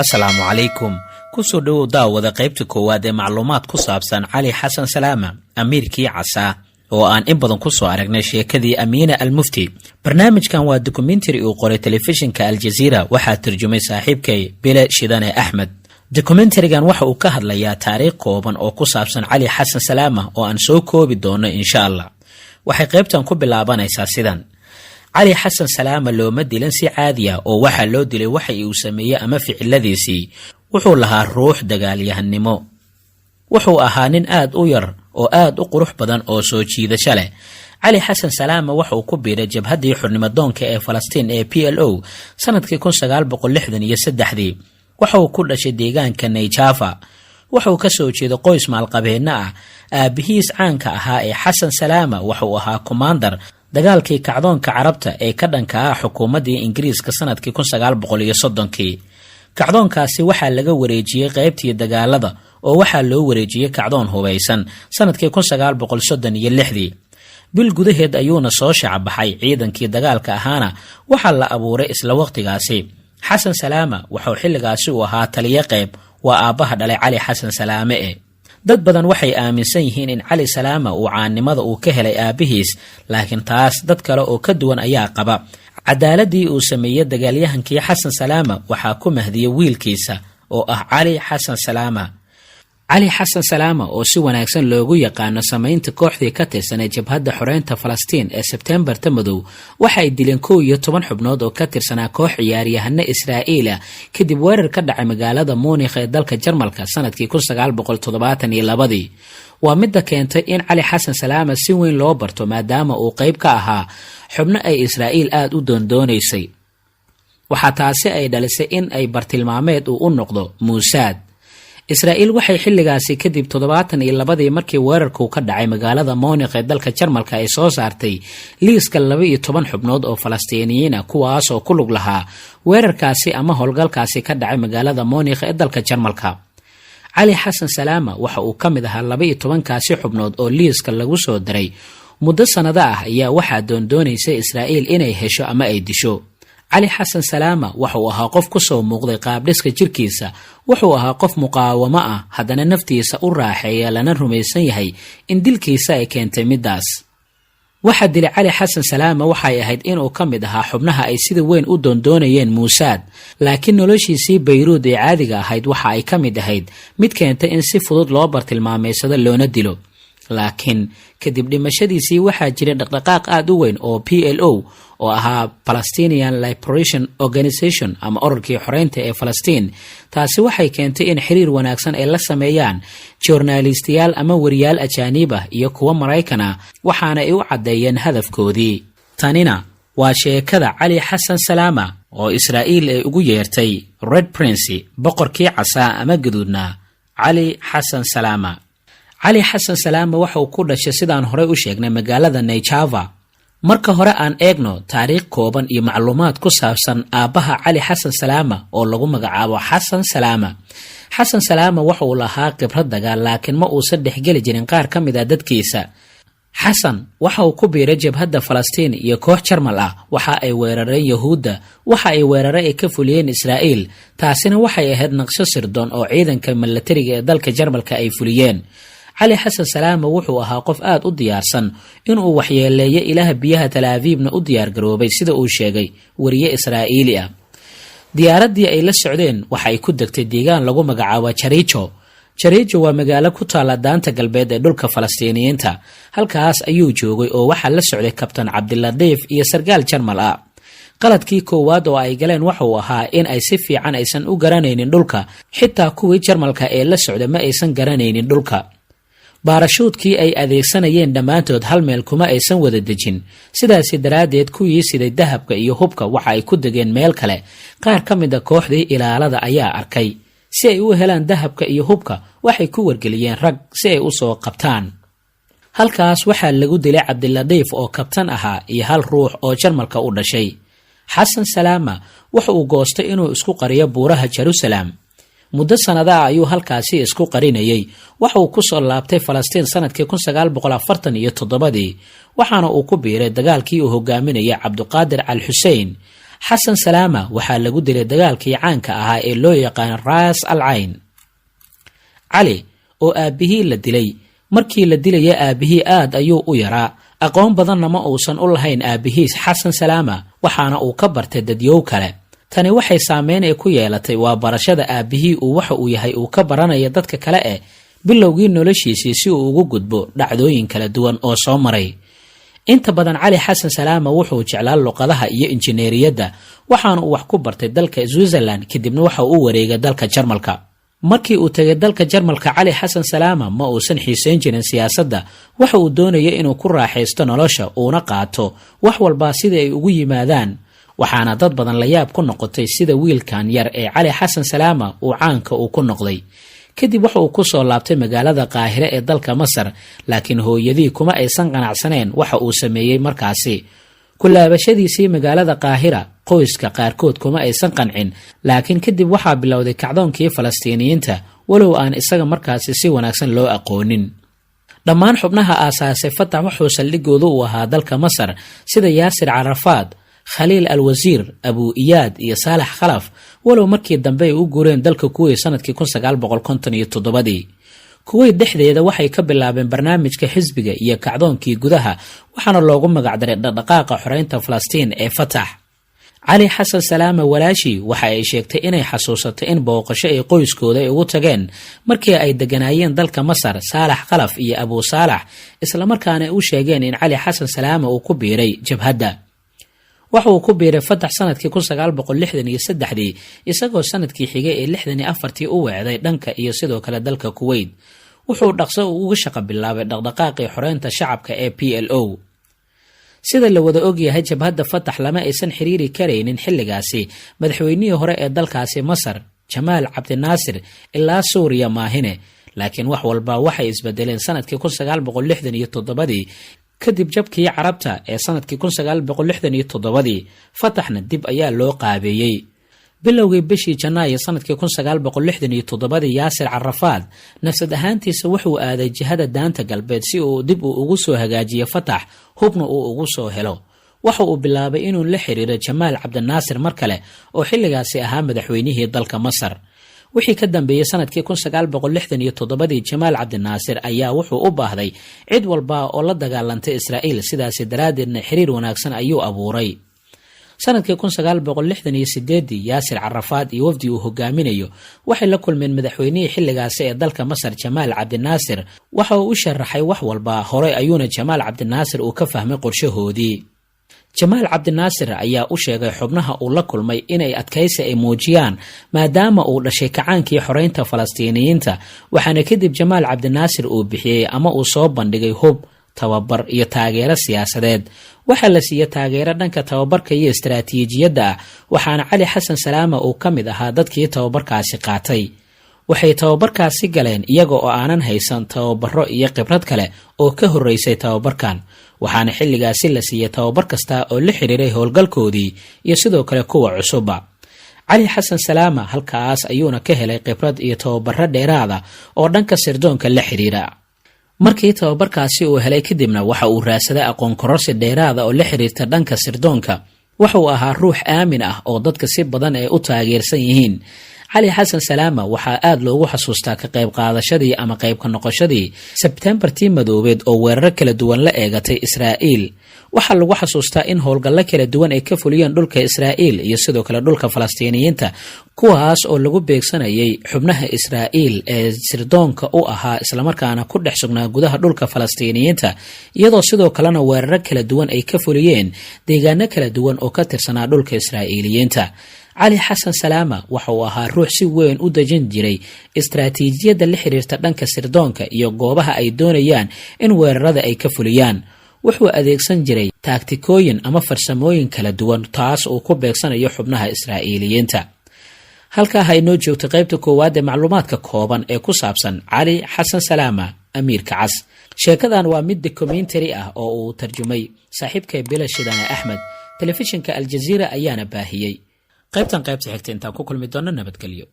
asalaamu calaykum kusoo dhowow daawada qaybta koowaad ee macluumaad ku saabsan cali xasan salaama amiirkii casaa oo aan in badan ku soo aragnay sheekadii amiina almufti. barnaamijkan waa dokumentary uu qoray telefishinka aljaziira waxaa turjumay saaxiibkay bile shidane axmed. dokumentarigan waxa uu ka hadlayaa taariikh kooban oo ku saabsan cali xasan salaama oo aan soo koobi doono insha allah. waxay qaybtan ku bilaabanaysaa sidan: cali xasan salaama looma dilan si caadi ah oo waxaa loo dilay waxa uu sameeyey ama ficiladiisii. wuxuu lahaa ruux dagaalyahanimo. wuxuu ahaa nin aad u yar oo aad u qurux badan oo soo jiidasho leh. cali xasan salaama waxa uu ku biiray jabhaddii xurnimadoonka ee Falastiin ee PLO sanadkii 1963. waxa uu ku dhashay deegaanka Nayjaafa. waxa uu ka soo jeeday qoys maalqabeena ah. aabihiis caanka ahaa ee xasan salaama waxa uu ahaa commander dagaalkii kacdoonka carabta ee ka dhanka ah xukuumaddii Ingiriiska sanadkii 1930. kacdoonkaasi waxaa laga wareejiyey qaybtii dagaalada oo waxaa loo wareejiyey kacdoon hubaysan sanadkii 1936. bil gudaheed ayuuna soo shacbaxay ciidankii dagaalka ahaana waxaa la abuuray isla waqtigaasi. xasan salaama wuxuu xilligaasi u ahaa taliye qayb, waa aabbaha dhalay cali xasan salaame. dad badan waxay aaminsan yihiin in cali salaama uu caannimada uu ka helay aabbihiis, laakiin taas dad kale oo ka duwan ayaa qaba. cadaaladii uu sameeyey dagaalyahankii xasan salaama waxaa ku mahdiyey wiilkiisa oo ah cali xasan salaama. cali xasan salaama oo si wanaagsan loogu yaqaano samaynta kooxdii ka tirsanay jabhadda xoreynta Falastiin ee Sebtembarta madow waxay dileen 11 xubnood oo ka tirsanaa koox ciyaaryahano Israa'iila kadib weerar ka dhacay magaalada Munich ee dalka Jarmalka sanadkii 1972. waa midda keentay in cali xasan salaama si weyn loo barto maadaama uu qayb ka ahaa xubno ay Israa'iil aad u doondoonaysay. waxaa taasi ay dhalisay in ay bartilmaameed u noqdo Mossad. Israa'iil waxay xilligaasi kadib 72 markii weerarku ka dhacay magaalada Munich ee dalka Jarmalka ay soo saartay liiska 12 xubnood oo Falastiiniyiin ah kuwaas oo ku lug lahaa weerarkaasi ama howlgalkaasi ka dhacay magaalada Munich ee dalka Jarmalka. cali xasan salaama waxa uu ka mid ahaa 12kaasi xubnood oo liiska lagu soo daray. muddo sanado ah ayaa waxaa doondoonaysa Israa'iil inay hesho ama ay disho. cali xasan salaama waxa uu ahaa qof ku soo muuqday qaabdhiska jirkiisa. wuxuu ahaa qof muqaawamo ah haddana naftiisa u raaxeeya lana rumaysan yahay in dilkiisa ay keentay midaas. waxaa dilay cali xasan salaama waxay ahayd inuu ka mid ahaa xubnaha ay sida weyn u doondoonayeen Mossad, laakiin noloshiisii Bayruud ee caadiga ahayd waxa ay ka mid ahayd mid keentay in si fudud loo bartilmaameysado loona dilo. laakiin kadib dhimashadiisii waxaa jiray dhaqdhaqaaq aad u weyn oo PLO oo ahaa Palestinian Liberation Organization ama ururkii xoreynta ee Falastiin. taasi waxay keentay in xiriir wanaagsan ay la sameeyaan journalistiyaal ama wariyaal ajaanib ah iyo kuwa Maraykan ah, waxaana ay u cadeeyeen hadafkoodii. tanina waa sheekada cali xasan salaama oo Israa'iil ay ugu yeertay Red Prince, boqorkii casaa ama gaduudna. cali xasan salaama. cali xasan salaama waxa uu ku dhashay sidaan horey u sheegnay magaalada Nayjaafa. marka hore aan eegno taariikh kooban iyo macluumaad ku saabsan aabbaha cali xasan salaama oo lagu magacaabo xasan salaama. xasan salaama waxa uu lahaa khibrad dagaal laakiin ma uusan dhexgeli jirin qaar ka mid ah dadkiisa. xasan waxa uu ku biiray jabhadda Falastiin iyo koox Jarmal ah. waxa ay weerareen Yahuudda, waxa ay weerare ay ka fuliyeen Israa'iil. taasina waxay ahayd naqsho sirdoon oo ciidanka milatariga ee dalka Jarmalka ay fuliyeen. cali xasan salaama wuxuu ahaa qof aad u diyaarsan inuu waxyeeleeyo ilaah biyaha Tel Aviivna u diyaar garoobay sida uu sheegay wariye Israa'iili ah. diyaaradii ay la socdeen waxay ku degtay deegaan lagu magacaabo Jericho. Jericho waa magaalo ku taala daanta galbeed ee dhulka Falastiiniyiinta. halkaas ayuu joogay oo waxaa la socday kabtan Cabdiladiif iyo sargaal Jarmal ah. qaladkii koowaad oo ay galeen waxa uu ahaa in ay si fiican aysan u garanaynin dhulka. xitaa kuwii Jarmalka ee la socday ma aysan garanaynin dhulka. baarashuudkii ay adeegsanayeen dhammaantood hal meel kuma aysan wada dejin. sidaasi daraaddeed kuwii siday dahabka iyo hubka waxa ay ku degeen meel kale. qaar ka mid a kooxdii ilaalada ayaa arkay. si ay u helaan dahabka iyo hubka waxay ku wargeliyeen rag si ay u soo qabtaan. halkaas waxaa lagu dilay Cabdiladiif oo kabtan ahaa iyo hal ruux oo Jarmalka u dhashay. xasan salaama waxa uu goostay inuu isku qariyo buuraha Jerusalem. muddo sanada ayuu halkaasi isku qarinayay. waxa uu ku soo laabtay Falastiin sanadkii 1947 waxaana uu ku biiray dagaalkii uu hogaaminayay Cabdiqaadir al-Xussein. xasan salaama waxaa lagu dilay dagaalkii caanka ahaa ee loo yaqaan raas al cayn. cali oo aabihii la dilay, markii la dilaya aabihii aad ayuu u yaraa, aqoon badanna ma uusan u lahayn aabihiis xasan salaama, waxaana uu ka bartay dadyow kale. tani waxay saameyn ay ku yeelatay waa barashada aabihii uu waxa uu yahay uu ka baranaya dadka kale bilowgii noloshiisii si uu ugu gudbo dhacdooyin kala duwan oo soo maray. inta badan cali xasan salaama wuxuu jeclaa luqadaha iyo injineeriyadda, waxaana uu wax ku bartay dalka Switzerland, kadibna waxa uu wareegay dalka Jarmalka. markii uu tagay dalka Jarmalka, cali xasan salaama ma uusan xiiseyn jirin siyaasadda, waxa uu doonayay inuu ku raaxaysto nolosha uuna qaato wax walba sida ay ugu yimaadaan. waxaana dad badan la yaab ku noqotay sida wiilkan yar ee cali xasan salaama uu caanka uu ku noqday. kadib waxa uu ku soo laabtay magaalada Qaahire ee dalka Masar, laakiin hooyadii kuma aysan qanacsaneen waxa uu sameeyay markaasi. ku laabashadiisii magaalada Qaahira qoyska qaarkood kuma aysan qancin, laakiin kadib waxaa bilowday kacdoonkii Falastiiniyiinta, walow aan isaga markaasi si wanaagsan loo aqoonin. dhammaan xubnaha aasaasay Fatah wuxuu saldhigoodu u ahaa dalka Masar, sida Yaasir Carafaad, khaliil al-wasiir, abu iyaad iyo saalax khalaf, walow markii dambe ay u guureen dalka Kuwait sanadkii 1957. Kuwait dhexdeeda waxay ka bilaabeen barnaamijka xisbiga iyo kacdoonkii gudaha, waxaana loogu magacdaray dhaqdhaqaaqa xoreynta Falastiin ee Fatah. cali xasan salaama walaashii waxa ay sheegtay inay xasuusatay in booqasho ay qoyskooda ay ugu tageen markii ay deganaayeen dalka Masar saalax khalaf iyo abu saalax, islamarkaana ay u sheegeen in cali xasan salaama uu ku biiray jabhadda. waxa uu ku biiray Fatah sanadkii 1963 isagoo sanadkii xigay ee 64 u weecday dhanka iyo sidoo kale dalka Kuwait. wuxuu dhaqso uga shaqo bilaabay dhaqdhaqaaqii xoreynta shacabka ee PLO. sida la wada ogyahay, jabhadda Fatah lama aysan xiriiri karaynin xilligaasi madaxweynihii hore ee dalkaasi Masar Jamaal Cabdinaasir ilaa Suuriya maahine, laakiin wax walba waxay isbedeleen sanadkii 1967 kadib jabkii carabta ee sanadkii 1967. Fatahna dib ayaa loo qaabeeyey. bilowgii bishii Janaayo sanadkii 1967 Yaasir Carafaad nafsad ahaantiisa wuxuu aaday jihada daanta galbeed si uu dib ugu soo hagaajiyo Fatah, hubna uu ugu soo helo. waxa uu bilaabay inuu la xiriiro Jamaal Cabdinaasir mar kale oo xilligaasi ahaa madaxweynihii dalka Masar. wixii ka dambeeyay sanadkii 1967 Jamaal Cabdinaasir ayaa wuxuu u baahday cid walba oo la dagaalantay Israa'iil, sidaas daraadeedna xiriir wanaagsan ayuu abuuray. sanadkii 1968 Yaasir Carafaad iyo wafdi uu hogaaminayo waxay la kulmeen madaxweynihii xilligaasi ee dalka Masar Jamaal Cabdinaasir. waxa uu u sharaxay wax walba hore ayuuna Jamaal Cabdinaasir uu ka fahmay qorshahoodii. Jamaal Cabdinaasir ayaa u sheegay xubnaha uu la kulmay inay adkaysi ay muujiyaan maadaama uu dhashay kacaankii xoreynta Falastiiniyiinta, waxaana kadib Jamaal Cabdinaasir uu bixiyay ama uu soo bandhigay hub, tababar iyo taageero siyaasadeed. waxaa la siiyay taageero dhanka tababarka iyo istaraatiijiyadda ah, waxaana cali xasan salaama uu ka mid ahaa dadkii tababarkaasi qaatay. waxay tababarkaasi galeen iyaga oo aanan haysan tababaro iyo khibrad kale oo ka horeysay tababarkan, waxaana xilligaasi la siiyay tababar kasta oo la xiriiray howlgalkoodii iyo sidoo kale kuwa cusubba. cali xasan salaama halkaas ayuuna ka helay khibrad iyo tababaro dheeraada oo dhanka sirdoonka la xiriira. markii tababarkaasi uu helay kadibna waxa uu raadsaday aqoon kororsi dheeraada oo la xiriirta dhanka sirdoonka. waxa uu ahaa ruux aamin ah oo dadka si badan ay u taageersan yihiin. cali xasan salaama waxaa aad loogu xasuustaa ka qayb qaadashadii ama qayb ka noqoshadii Sebtembartii madoobeed oo weerar kala duwan la eegatay Israa'iil. waxaa lagu xasuustaa in howlgallo kala duwan ay ka fuliyeen dhulka Israa'iil iyo sidoo kale dhulka Falastiiniyiinta, kuwaas oo lagu beegsanayay xubnaha Israa'iil ee sirdoonka u ahaa islamarkaana ku dhex sugnaa gudaha dhulka Falastiiniyiinta, iyadoo sidoo kalena weerar kala duwan ay ka fuliyeen deegaano kala duwan oo ka tirsanaa dhulka Israa'iiliyiinta. cali xasan salaama waxa uu ahaa ruux si weyn u dejin jiray istaraatiijiyadda la xiriirta dhanka sirdoonka iyo goobaha ay doonayaan in weerarada ay ka fuliyaan. wuxuu adeegsan jiray taagtikooyin ama farsamooyin kala duwan, taas uu ku beegsanayo xubnaha Israa'iiliyiinta. halkaa ha inoo joogto qaybta koowaad ee macluumaadka kooban ee ku saabsan cali xasan salaama amiirka cas. sheekadan waa mid documentary ah oo uu tarjumay saaxiibka Bilal Shidane Axmed. telefishinka Al Jazeera ayaana baahiyey. qaybta xigta intaan ku kulmi doono nabadgelyo.